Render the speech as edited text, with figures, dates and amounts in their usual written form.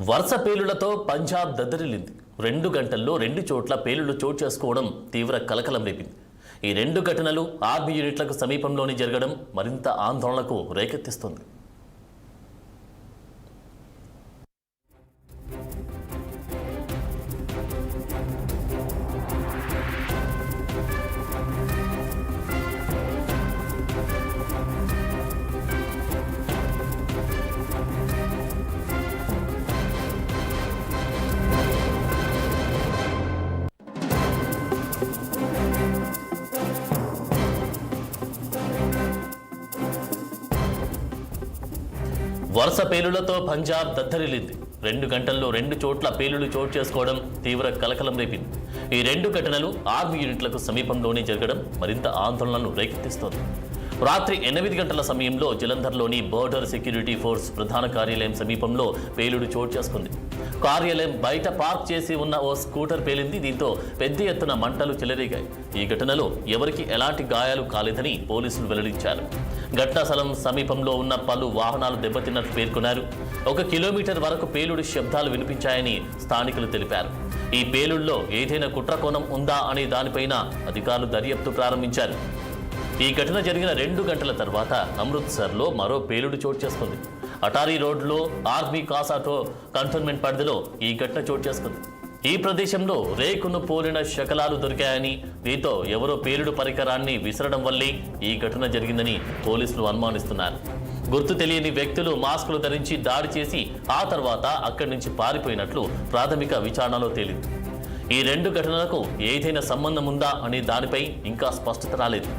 వరుస పేలుళ్లతో పంజాబ్ దద్దరిల్లింది. 2 గంటల్లో 2 చోట్ల పేలుళ్లు చోటు చేసుకోవడం తీవ్ర కలకలం రేపింది. ఈ 2 ఘటనలు ఆర్మీ యూనిట్లకు సమీపంలోనే జరగడం మరింత ఆందోళనకు రేకెత్తిస్తుంది. వరుస పేలుళ్లతో పంజాబ్ దద్దరిల్లింది. 2 గంటల్లో 2 చోట్ల పేలుళ్లు చోటు చేసుకోవడం తీవ్ర కలకలం రేపింది. ఈ 2 ఘటనలు ఆర్మీ యూనిట్లకు సమీపంలోనే జరగడం మరింత ఆందోళనను రేకెత్తిస్తోంది. రాత్రి 8 గంటల సమయంలో జలంధర్లోని బోర్డర్ సెక్యూరిటీ ఫోర్స్ ప్రధాన కార్యాలయం సమీపంలో పేలుడు చోటు చేసుకుంది. కార్యాలయం బయట పార్క్ చేసి ఉన్న ఓ స్కూటర్ పేలింది. దీంతో పెద్ద ఎత్తున మంటలు చెలరేగాయి. ఈ ఘటనలో ఎవరికి ఎలాంటి గాయాలు కాలేదని పోలీసులు వెల్లడించారు. ఘటనా స్థలం సమీపంలో ఉన్న పలు వాహనాలు దెబ్బతిన్నట్లు పేర్కొన్నారు. 1 కిలోమీటర్ వరకు పేలుడు శబ్దాలు వినిపించాయని స్థానికులు తెలిపారు. ఈ పేలుడులో ఏదైనా కుట్రకోణం ఉందా అనే దానిపైన అధికారులు దర్యాప్తు ప్రారంభించారు. ఈ ఘటన జరిగిన 2 గంటల తర్వాత అమృత్సర్లో మరో పేలుడు చోటు చేసుకుంది. అటారీ రోడ్లో ఆర్మీ కాసాటో కంటోన్మెంట్ పరిధిలో ఈ ఘటన చోటు చేసుకుంది. ఈ ప్రదేశంలో రేకును పోలిన శకలాలు దొరికాయని, దీంతో ఎవరో పేలుడు పరికరాన్ని విసరడం వల్లే ఈ ఘటన జరిగిందని పోలీసులు అనుమానిస్తున్నారు. గుర్తు తెలియని వ్యక్తులు మాస్కులు ధరించి దాడి చేసి ఆ తర్వాత అక్కడి నుంచి పారిపోయినట్లు ప్రాథమిక విచారణలో తేలింది. ఈ 2 ఘటనలకు ఏదైనా సంబంధం ఉందా అనే దానిపై ఇంకా స్పష్టత రాలేదు.